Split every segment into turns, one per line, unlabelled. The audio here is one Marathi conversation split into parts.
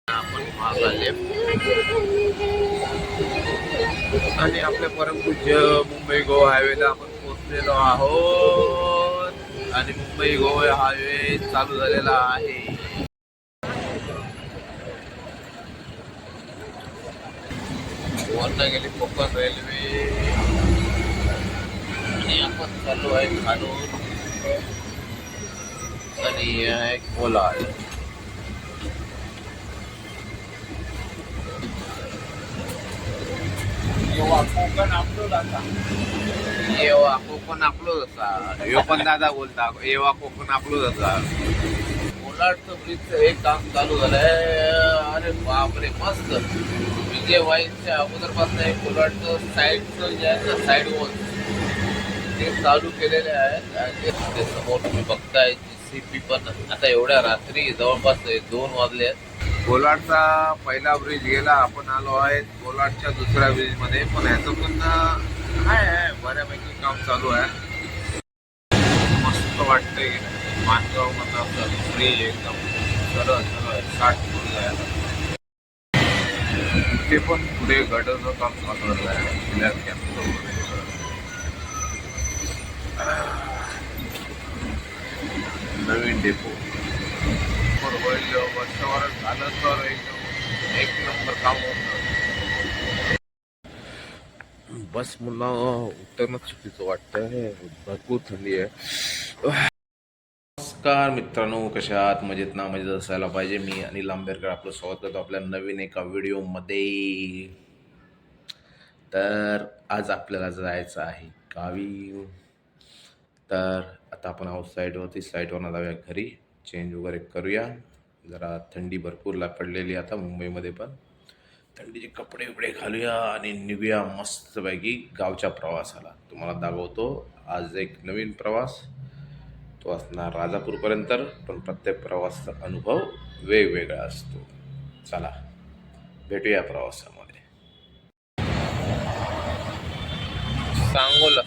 आपण मागा लेफ्ट आणि आपल्या परमपूज्य मुंबई गोवा हायवेला आपण पोहोचलेलो आहोत आणि मुंबई गोवा हायवे चालू झालेला आहे. वरनं गेली कोकण रेल्वे आणि आपण चालू आहे खालून आणि आहे कोलाड. येवा कोकण आपलोच असा यो पण दादा बोलता येवा कोकण आपलोच असा. कोलाडचं ब्रिजचं हे काम चालू झालंय. अरे बापरे मस्त. विजय वाईनच्या अगोदरपासून हे कोलाडचं साईडचं जे आहे ना साईड वॉल ते चालू केलेले आहेत आणि ते समोर तुम्ही बघताय JCB पण आता एवढ्या रात्री जवळपास 2 वाजले आहेत. कोलाडचा पहिला ब्रिज गेला. आपण आलो आहे कोलाडच्या दुसऱ्या ब्रिज मध्ये पण ह्याचं पण आहे बऱ्यापैकी काम चालू आहे. मस्त वाटतंय. माणगाव मधला ब्रिज एकदम सरळ सरळ 60 फूट आहे. ते पण पुढे गटाचं काम चालू आहे. नवीन डेपो वर्षभर झालं तर एकदम 1 नंबर काम होतं. बस मला उतरणं चुकीचं वाटतंय. भरपूर थंडी आहे. नमस्कार मित्रांनो, कशा आहात? मजेत ना? मजेत असायला पाहिजे. मी अनिल आंबेडकर आपलं स्वागत करतो आपल्या नवीन एका व्हिडिओमध्ये. तर आज आपल्याला जायचं आहे गावी. तर आता आपण आहोत साईडवरनं जाऊया घरी. चेंज वगैरे करूया. जरा थंडी भरपूर पडलेली आता मुंबईमध्ये पण. थंडीचे कपडे वगैरे घालूया आणि निघूया मस्तपैकी गावच्या प्रवासाला. तुम्हाला दाखवतो आज एक नवीन प्रवास. तो असणार राजापूरपर्यंत. पण प्रत्येक प्रवासाचा अनुभव वेगवेगळा असतो. चला भेटूया प्रवासामध्ये. सांगोला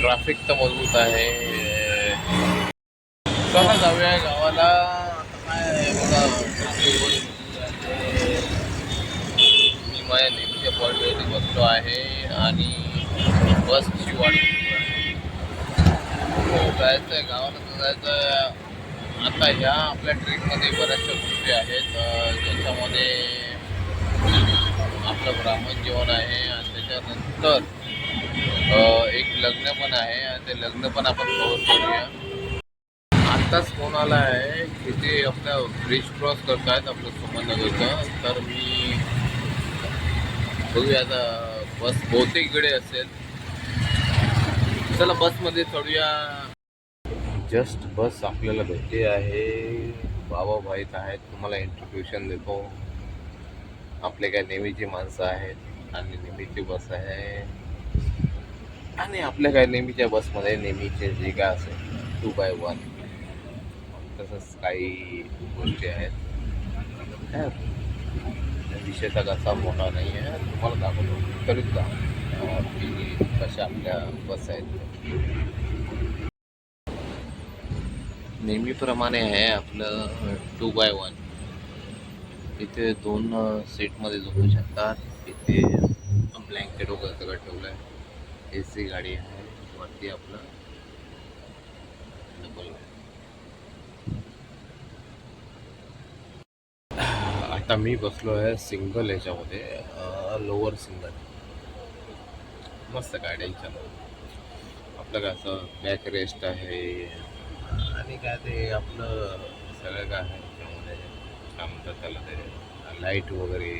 ट्रॅफिक तर मजबूत आहे. चला जाऊया गावाला. काय बघा मी माझ्या नेहमीच्या पॉईंटवरती बसलो आहे आणि बसची वाट जायचं आहे गावाला. तर जायचं आहे. आता ह्या आपल्या ट्रेनमध्ये बऱ्याचशा गोष्टी आहेत ज्याच्यामध्ये आपलं ब्राह्मण जेवण आहे आणि त्याच्यानंतर एक लग्न पण आहे आणि ते लग्न पण आपण कव्हर करूया. आत्ताच फोन आला आहे की ते आपल्या ब्रिज क्रॉस करतायत आपलं सुमननगरचं. तर मी बघूया आता. बस बहुतेक इकडे असेल. चला बसमध्ये चढूया. जस्ट बस आपल्याला भेटली आहे. बाबा भाईत आहेत. तुम्हाला इंट्रोड्युशन देतो. आपले काय नेहमीची माणसं आहेत आणि नेहमीची बस आहे आणि आपल्या काय नेहमीच्या बसमध्ये नेहमीचे जे काय असेल 2x1 तसंच काही गोष्टी आहेत. विषयचा कसा मोठा नाही आहे. तुम्हाला दाखवतो तरीच जा की कशा आपल्या बस आहेत. नेहमीप्रमाणे आहे आपलं 2x1. इथे 2 सीटमध्ये झोपू शकतात. इथे ब्लँकेट वगैरे सगळं ठेवलं आहे. AC गाडी आहे. वरती आपलं डबल. आता मी बसलो आहे सिंगल ह्याच्यामध्ये, लोअर सिंगल. मस्त गाडी आपलं काय असं बॅक रेस्ट आहे आणि काय ते आपलं सगळं काय आहे त्याच्यामध्ये काय म्हणतात त्याला ते लाईट वगैरे.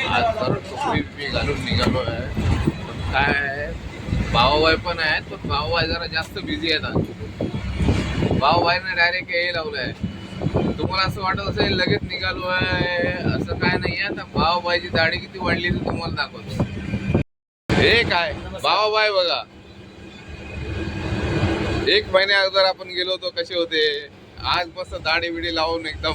आज तर टोपी घालून निघालो आहे. काय भावाबाई पण आहेत पण भावाबाई जरा जास्त बिझी आहेत आज. भावाबाईने डायरेक्ट हे लावलं आहे. तुम्हाला असं वाटत असेल लगेच निघालो आहे असं काय नाही आहे. तर भावाबाईची दाढी किती वाढली तर तुम्हाला दाखवतो. हे काय भावाबाई बघा. 1 महिन्या अगोदर आपण गेलो होतो कसे होते. आज मस्त दाढी बिडी लावून एकदम.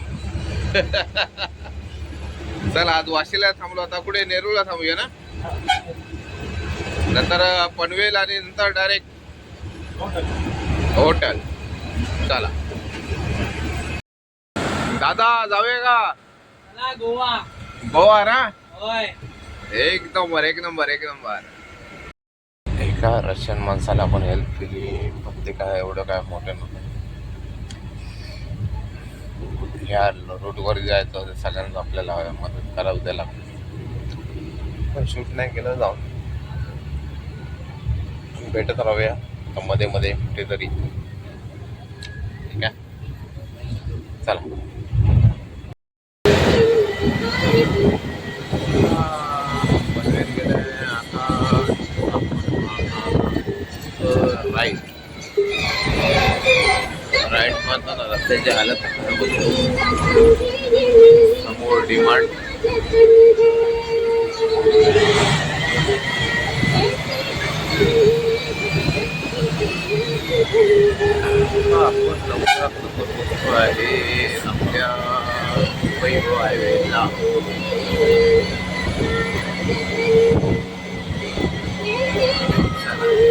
चला आज वाशीला थांबलो. आता कुठे नेरूळला थांबूया ना. नंतर पनवेल आणि नंतर डायरेक्ट होटल. चला दादा जाऊया का?
गोवा.
गोवा ना?
होय.
एक नंबर एक नंबर एक नंबर. एका रशियन माणसाला आपण हेल्प केली, फक्त काय एवढं काय मोठं नव्हतं. या रोडवर जायचं सगळ्यांना आपल्याला मदत करावं द्यायला लागतं. पण शूट नाही केलं, जाऊन भेटत राहूया मध्ये मध्ये कुठेतरी. ठीक आहे, चला. राईट राईट मारताना रस्त्याची हालत समोर डिमांड. आपण लवकरात लवकर पोहोचतो आहे आपल्या मुंबई हायवेला.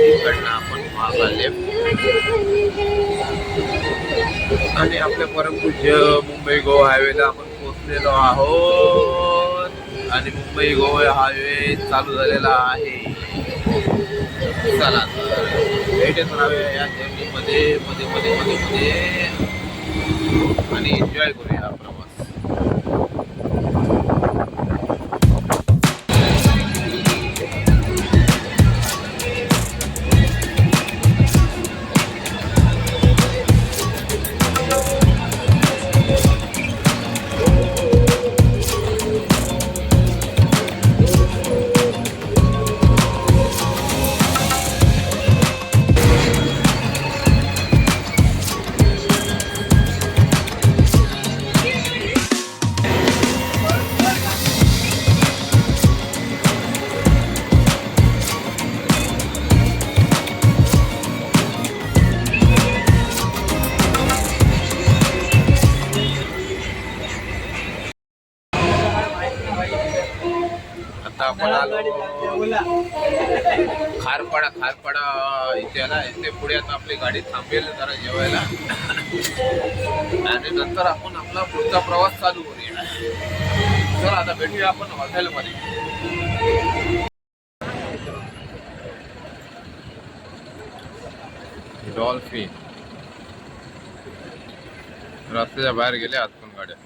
इकडनं आपण मागा लेफ्ट आणि आपल्या परमपूज्य मुंबई गोवा हायवेला आपण पोहोचलेलो आहोत आणि मुंबई गोवा हायवे चालू झालेला आहे. चला भेटत राहूया या जर्नीमध्ये मध्ये मध्ये मध्ये मध्ये आणि एन्जॉय करूया हा प्रवास. आपण आलो खारपाडा इथे आला. इथे पुढे आता आपली गाडी थांबेल जरा जेवायला आणि नंतर आपण आपला पुढचा प्रवास चालू करूया. चला आता भेटूया आपण हॉटेलमध्ये. डॉल्फिन रस्त्याच्या बाहेर गेले आतून गाड्या.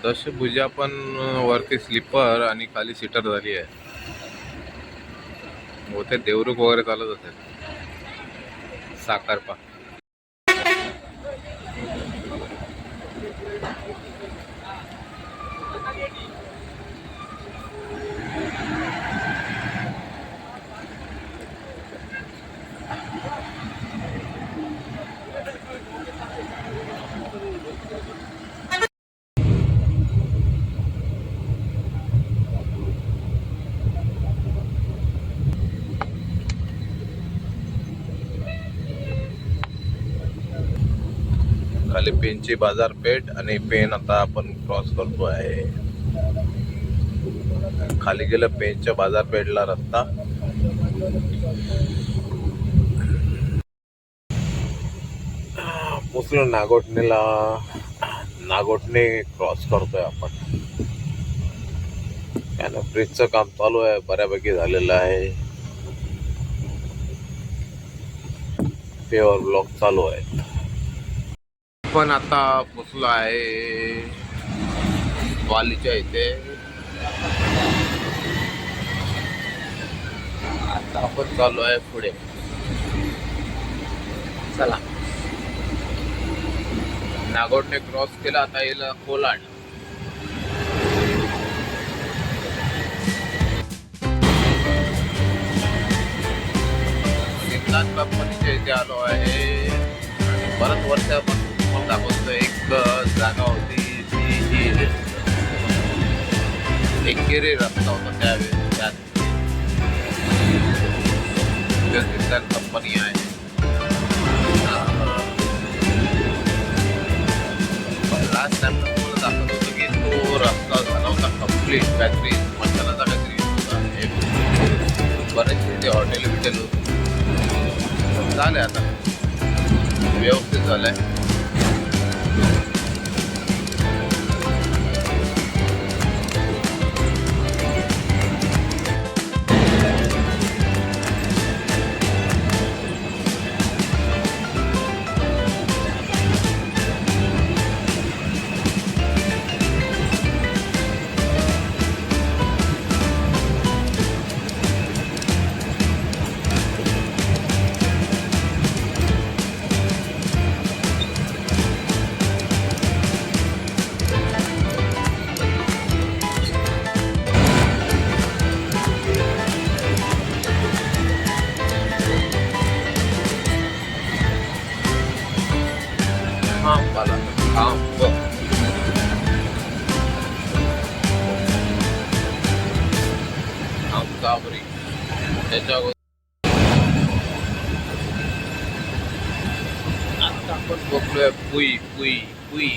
दशभुजा पण वरती स्लीपर आणि खाली सीटर झाली आहे. होते देवरुख वगैरे चालत असेल. साकारपा खाली पेनची बाजारपेठ आणि पेन आता आपण क्रॉस करतो आहे. खाली गेलं पेनच्या बाजारपेठला रस्ता. पोचलो नागोठणेला. नागोठणे क्रॉस करतोय आपण. त्यानं ब्रिजचं काम चालू आहे, बऱ्यापैकी झालेलं आहे. पेवर ब्लॉक चालू आहे. पण आता पोचलो आहे वालीच्या इथे. आता आपण चालू आहे पुढे. चला नागोठणे क्रॉस केला, आता येईल कोलाड. सिद्धांत कंपनीच्या इथे आलो आहे आणि बऱ्याच वर्षापासून दाखवतो. एक जागा होती ती एकेरी रस्ता होता त्यावेळेस. त्यात सिद्धांत कंपनी आहे. लास्ट टाइम तुम्हाला दाखवलं होतं की तो रस्ता झाला होता कम्प्लीट, काहीतरी मटणाचा काहीतरी होता, एक बरेचसे ते हॉटेल बिटेल होते, झाले आता व्यवस्थित झालंय. मला काबरी त्याच्या आता आपण बघलोय पुई पुई पुई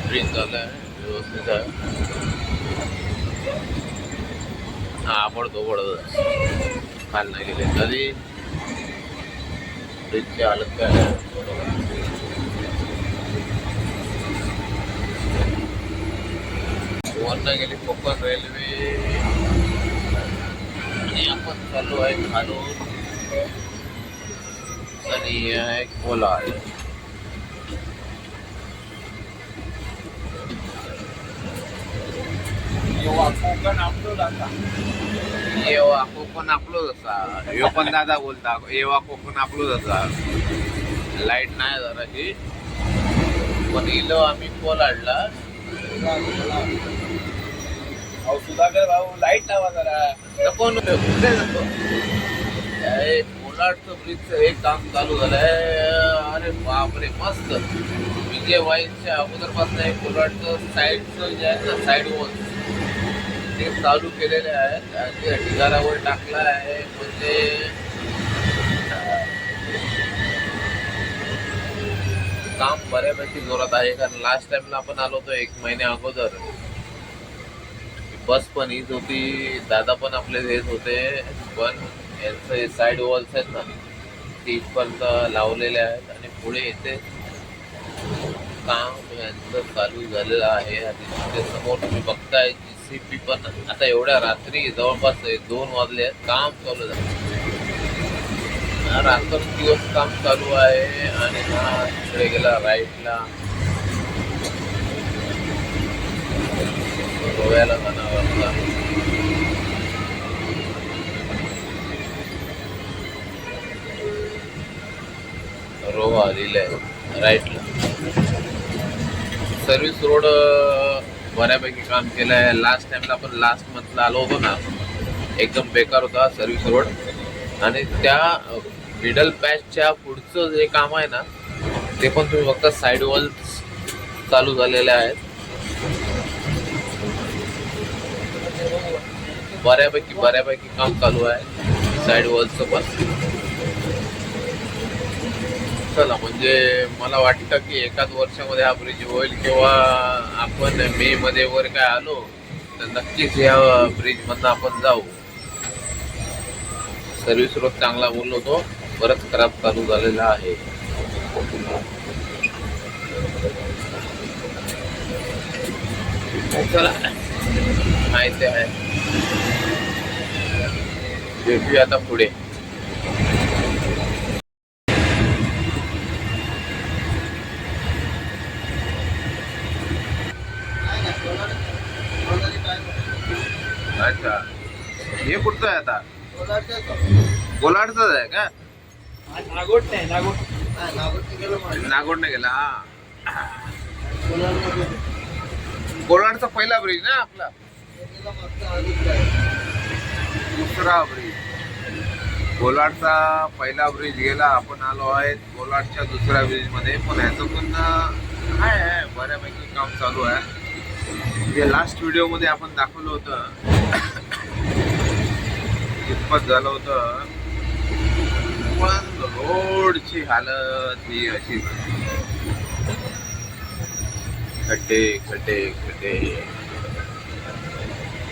ब्रिज झालाय व्यवस्थित आहे. हा पडतो खाल नाही गेले तरी ब्रिजची हालत काय आहे. वरनं गेली कोकण रेल्वे आणि आपण चालू आहे खालून आणि आहे कोलाड. येवा कोकण आपलोच असा, ह्यो पण दादा बोलता येवा कोकण आपलोच असा. लाईट नाही जराशी पण इलो आम्ही कोलाडला. सुधाकर भाऊ लाईट लावा जरा कोण कुठे जातो. कोलाडचं ब्रिजचं हे काम चालू झालंय. अरे बापरे मस्त. विजय वाईनच्या अगोदरपासून हे कोलाडचं साईडचं जे आहे ना साईड वॉल ते चालू केलेले आहेत आणि ढिगारावर टाकला आहे. म्हणजे काम बऱ्यापैकी जोरात आहे. कारण लास्ट टाइमला आपण आलो होतो 1 महिन्या अगोदर. बस पण हीच होती, दादा पण आपले हेच होते, पण यांचे साईड वॉल्स आहेत ना ते इथपर्यंत लावलेले आहेत आणि पुढे येते काम यांचं चालू झालेलं आहे. आणि तिथे समोर तुम्ही बघताय JCB पण आता एवढ्या रात्री जवळपास 2 वाजले काम चालू झालं. रात्रंदिवस काम चालू आहे. आणि हा तिकडे गेला राईटला गोव्याला जाणार होता. रोहा लिहिलंय राईटला. सर्व्हिस रोड बऱ्यापैकी काम केलंय. लास्ट टाइमला आपण लास्ट मंथला आलो होतो ना एकदम बेकार होता सर्व्हिस रोड. आणि त्या मिडल पॅचच्या पुढचं जे काम आहे ना ते पण तुम्ही बघता साईड वॉल चालू झालेले आहेत. बऱ्यापैकी काम चालू आहे साईड वॉलचं पण. चला म्हणजे मला वाटतं की एकाच वर्षामध्ये हा ब्रिज होईल किंवा आपण मे मध्ये वगैरे काय आलो तर नक्कीच या ब्रिजमधनं आपण जाऊ. सर्व्हिस रोड चांगला बोललो होतो, परत खराब चालू झालेला आहे. चला माहिती आहे भेटूया आता पुढे. अच्छा हे कुठचं आहे आता? कोलाडचंच आहे का? नागोडने गेला. हा कोलाडचा पहिला ब्रिज ना आपला, दुसरा ब्रिज. कोलाडचा पहिला ब्रिज गेला, आपण आलो आहे कोलाडच्या दुसऱ्या ब्रिज मध्ये. पण ह्याचं पण आहे बऱ्यापैकी काम चालू आहे. जे लास्ट व्हिडिओ मध्ये आपण दाखवलं होतं कितपत झालं होतं. पण रोडची हालत ही अशी खड्डे खड्डे खड्डे.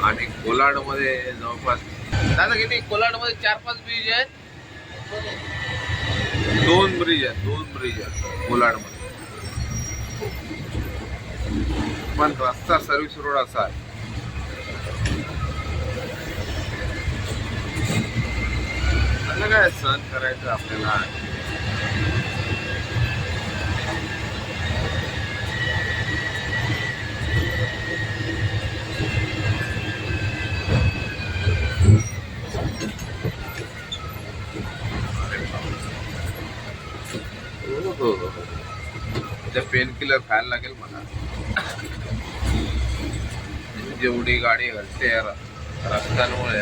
आणि कोलाडमध्ये जवळपास दादा किती कोलाडमध्ये 4-5 ब्रिज आहेत. 2 ब्रिज आहेत कोलाडमध्ये. पण रस्ता सर्व्हिस रोड असा आहे. असं काय सहन करायचं आपल्याला. हो. त्या पेन किलर खायला लागेल मला. जेवढी गाडी घालते रस्त्यांमुळे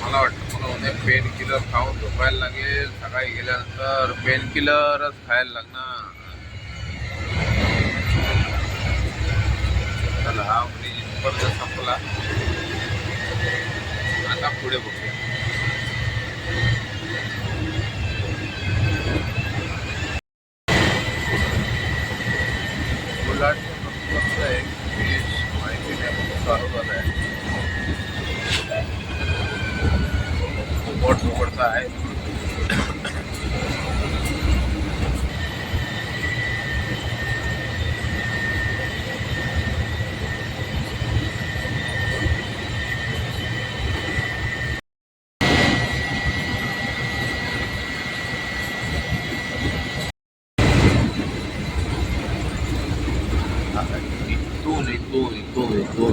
मला वाटतं मला उद्या पेन किलर खाऊन झोपायला लागेल. सकाळी गेल्यानंतर पेन किलरच खायला लागणार. चला हा ब्रिज परत संपला. आता पुढे बघूया. माहिती चालू झालं आहे. मोठं आहे.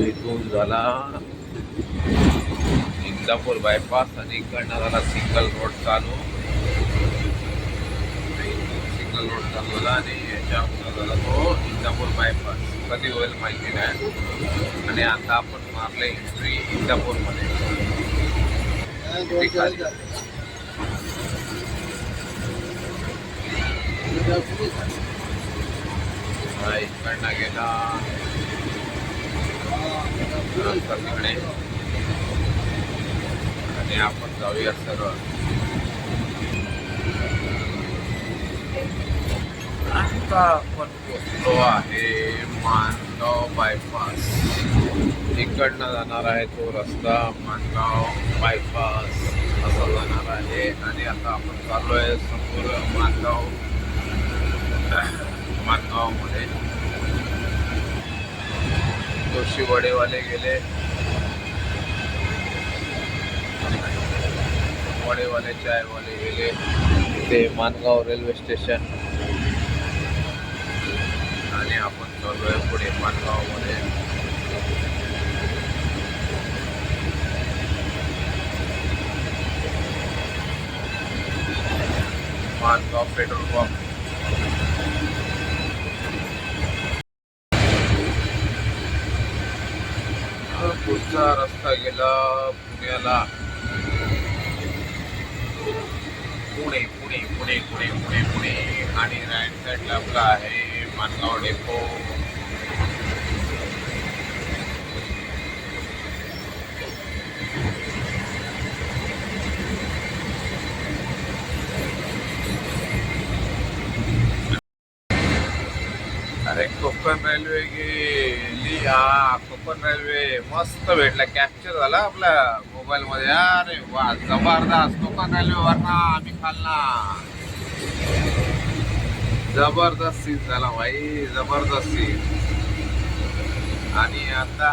इथून झाला इंदापूर बायपास आणि इकडनं झाला सिंगल रोड चालू झाला. आणि याच्या झाला तो इंदापूर बायपास. कधी होईल माहिती नाही. आणि आता आपण मारले एंट्री इंदापूरमध्ये. इकडनं गेला तिकडे आणि आपण जाऊया सरळ. आता आपण पोचलो आहे माणगाव बायपास. इकडनं जाणार आहे तो रस्ता माणगाव बायपास असा जाणार आहे. आणि आता आपण चाललो आहे समोर माणगावमध्ये. जोशी वडेवाले गेले. वडेवाले चायवाले गेले. ते माणगाव रेल्वे स्टेशन. आणि आपण चालू आहे पुढे माणगावमध्ये. Mangaon petrol pump. पुढचा रस्ता गेला पुण्याला. पुणे पुणे पुणे पुणे पुणे पुणे. आणि राईट साईडला आपला आहे माणगाव डेपो. अरे कोकण रेल्वे गेली. कोकण रेल्वे मस्त भेटला. कॅप्चर झाला आपल्या मोबाईल मध्ये. अरे वा जबरदस्त. कोकण रेल्वे वरना आम्ही खाल्ला. जबरदस्त सीन झाला भाई. जबरदस्त सीन. आणि आता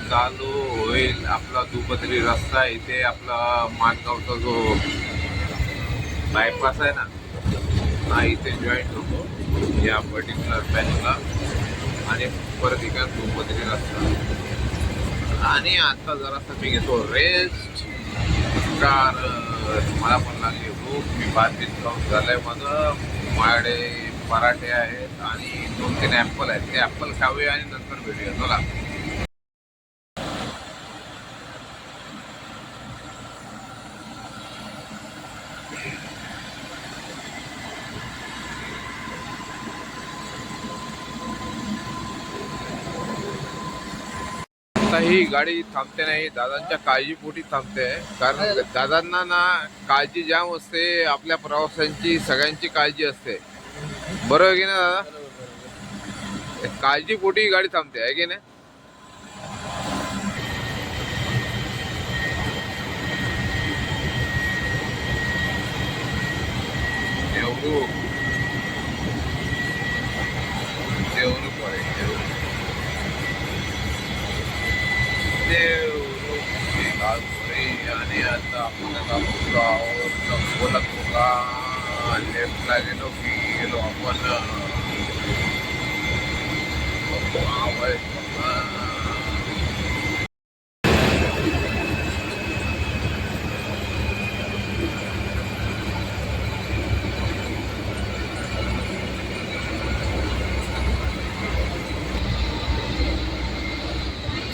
चालू होईल आपला दुपत्री रस्ता. इथे आपला माणगावचा जो बायपास आहे ना हा इथे जॉईंट होतो या पर्टिक्युलर पॅचला. आणि परत इकडे दुपत्री रस्ता. आणि आता जरासा मी घेतो रेस्ट. मला पण लागली भूक. मी भात खाऊन झालंय माझं. माझ्याकडे पराठे आहेत आणि 2-3 ॲपल आहेत. ते ॲपल खावे आणि नंतर भेटूया. चला आता ही गाडी थांबते नाही. दादांच्या काळजीपोटी थांबते. कारण दादांना ना काळजी जाम असते. आपल्या प्रवाशांची सगळ्यांची काळजी असते. बरोबर की ना दादा. एक काळजीपोटी गाडी थांबते आहे की नाही. देवरू देवरू पडे देवरू आणि आता आपण आता पोचलो आहोत कोल्हापूरला. लेफ्टला गेलो की गेलो आपण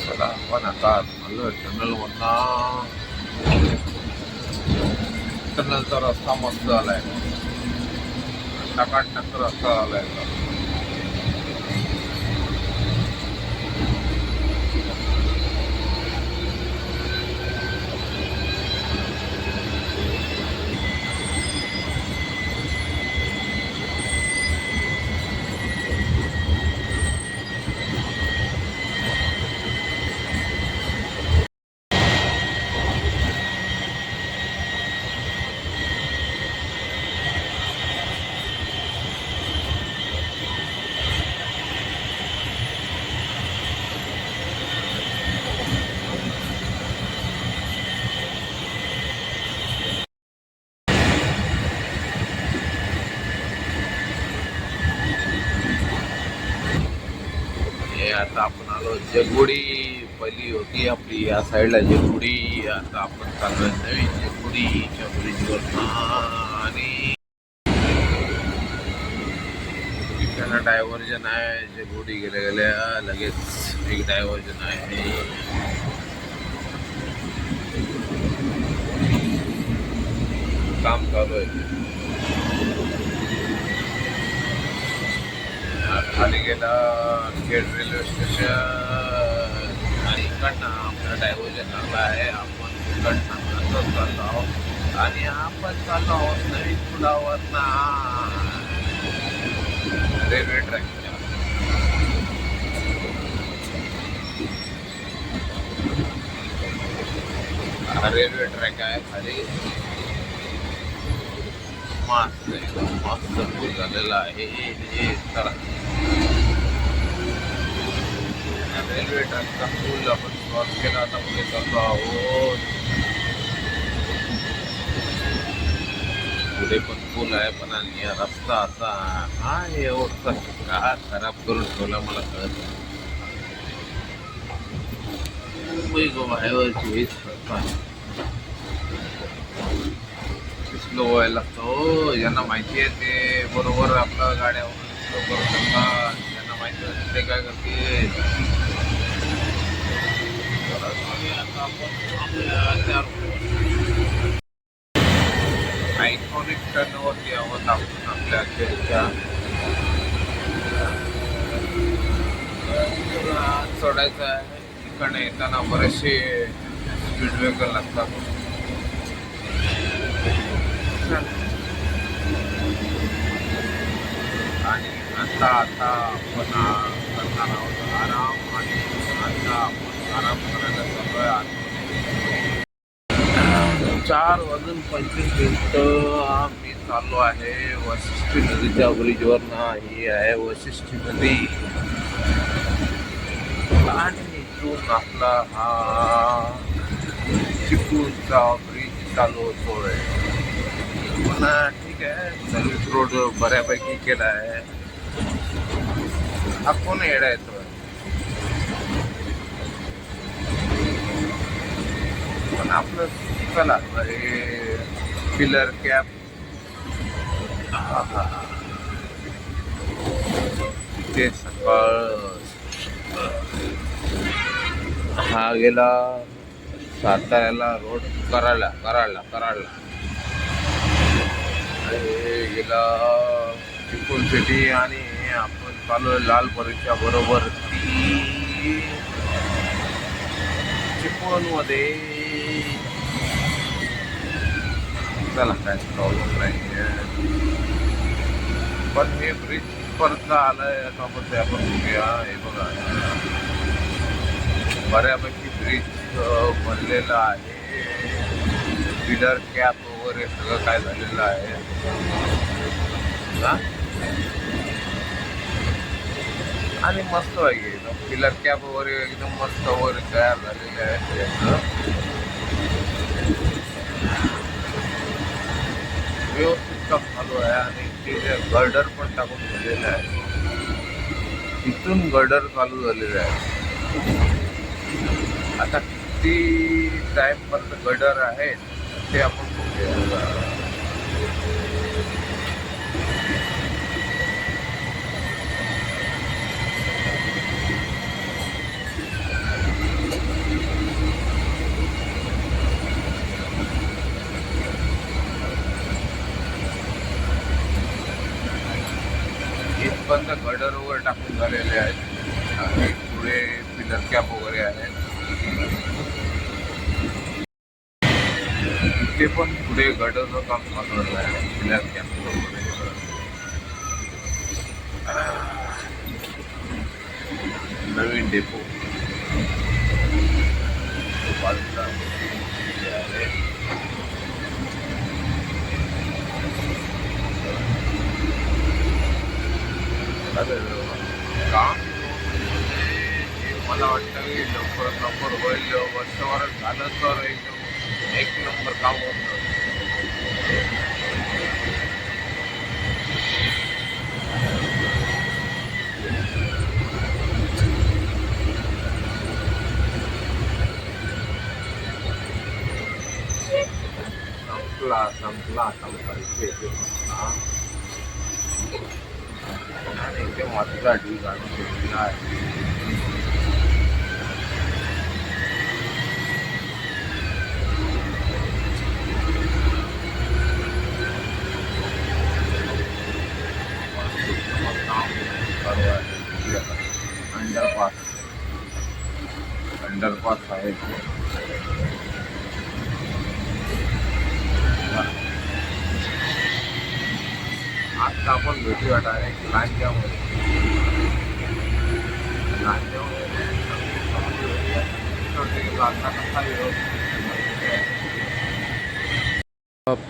चला आपण आता आलो टनल मधला. टनलचा रस्ता मस्त आलाय. टकाटक रस्ता आलाय. आता आपण आलो जगुडी. पहिली होती आपली या साईडला जगुडी. आता आपण चाललोय नवीन जगुडीच्या ब्रिजवर. आणि त्यांना डायव्हर्जन आहे. जगुडी गेल्या गेल्या लगेच एक डायव्हर्जन आहे. काम चालू आहे. खाली गेला खेड रेल्वे स्टेशन. आणि इकडनं आपला डायव्हर्जन आला आहे. आपण इकडनं असं चाललो आहोत. आणि आपण चाललो आहोत नवीन पुलावर ना रेल्वे ट्रॅकच्या. हा रेल्वे ट्रॅक आहे खाली. मस्त मस्त पूल झालेला आहे. चला रेल्वे ट्रॅकचा पूल आपण क्रॉस केला. आता पुढे चाललो आहोत. पुढे पण पूल आहे पण आणि रस्ता असा हा एवढा का खराब करून ठेवला मला कळत. मुंबई गोव्यावरची स्लो व्हायला लागतो. ज्यांना माहिती आहे ते बरोबर आपल्या गाड्यावरून स्लो करू शकतात. ज्यांना माहिती आहे ते काय करते. आयकॉनिक टर्नवरती आहोत आपण आपल्या अखेरच्या. चढायचं आहे. इकडे येताना बरेचसे स्पीड ब्रेकर लागतात. आणि आता आपण करणार आहोत आराम. आणि आता आपण आराम करायला चाललोय. 4:25 आम्ही चाललो आहे वशिष्ठी नदीच्या ब्रिजवर ना. ही आहे वशिष्ठी नदी. आणि इथून आपला हा चिपळूणचा ब्रिज चालू होतोय. पण ठीक आहे सर्विस रोड बऱ्यापैकी केला आहे. हा कोण येडा येतोय. पण आपलं चला हे पिलर कॅप. ते सकाळ हा गेला साताऱ्याला रोड कराडला गेला चिपळूण सिटी. आणि आपण चालू लालपरीच्या बरोबर चिपळूण मध्ये. चला काय प्रॉब्लेम नाही. पण हे ब्रिज कुठपर्यंत आलाय आता मध्ये आपण बघूया. हे बघा, बऱ्यापैकी ब्रिज बनलेला आहे. पिलर कॅप वगैरे सगळं काय झालेलं आहे ना. आणि मस्त आहे एकदम पिलर कॅप वगैरे एकदम मस्त वगैरे तयार झालेले आहे. व्यवस्थित काम चालू आहे आणि ते गर्डर पण टाकून झालेलं आहे. तिथून गर्डर चालू झालेलं आहे. आता किती टाइम पर्यंत गर्डर आहे ते आपण बघूया. इथपर्यंत गर्डर वगैरे टाकून झालेले आहेत आणि पुढे पिलर कॅप वगैरे आहे. इथे पण पुढे गर्डरचं काम चालू झालं आहे. पिलर कॅप वगैरे नवीन डेपो बाजूला आहे. काम मला वाटतं की लवकर होईल. वर्षभर झालं तर एकदम एक नंबर काम होतं. संपला आणि इथे मातीचा ढीग आणून ठेवलेला आहे. अंडरपास आहे. आता आपण भेटूया डायरेक्ट लांजामध्ये.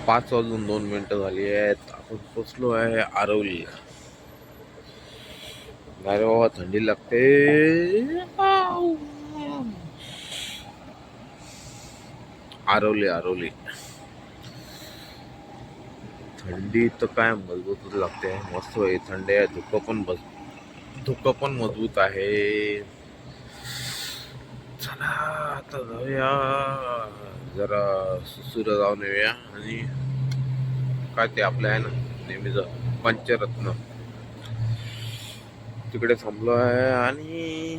पाच वाजून 2 मिनिटं झाली आहेत. आपण पोचलो आहे आरवली. अरे बाबा थंडी लागते. आरवली थंडी तर काय मजबूतच लागते. मस्त आहे, थंड आहे. धुकं पण मजबूत आहे. चला आता जाऊया जरा सुसूला जाऊन येऊया. आणि काय ते आपलं आहे ना नेहमीच पंचरत्न तिकडे थांबलो आहे आणि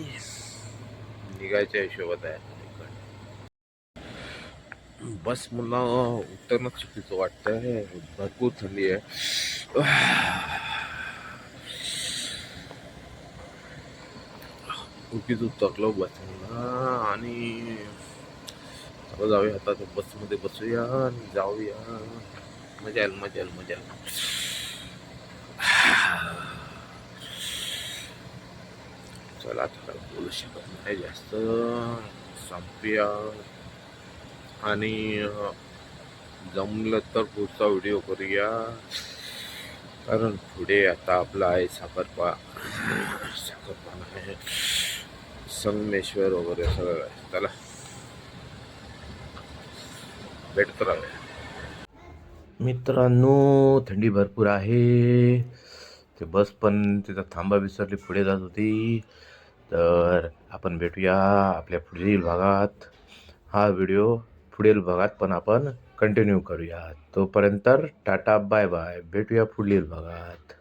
निघायच्या हिशोबात आहे. बस मला उतरणं चुकीचं वाटतंय. भरपूर थंडी आहे. उगीच उतरलो बसला आणि चला जाऊया आता बसमध्ये बसूया आणि जाऊया. मजा येईल. चला आता बोलू शकत नाही जास्त. संपूया आणि जमलं तर पुढचा व्हिडिओ करूया. कारण पुढे आता आपला आहे साखरपान आहे, संगमेश्वर वगैरे सगळं आहे. चला भेटत राहूया. मित्रांनो थंडी भरपूर आहे. ते बस पण तिथं थांबा विसरली, पुढे जात होती. तर आपण भेटूया आपल्या पुढील भागात. हा व्हिडिओ पुढील भागात पण आपण कंटिन्यू करूया. तोपर्यंत टाटा बाय बाय. भेटूया पुढील भागात.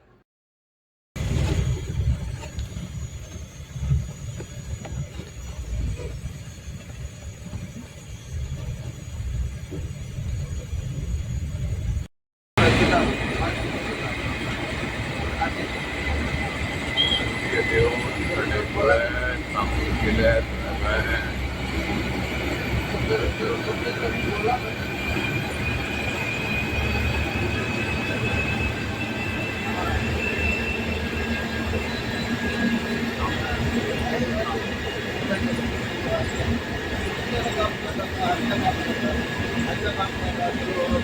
काम करतात, काम करतात.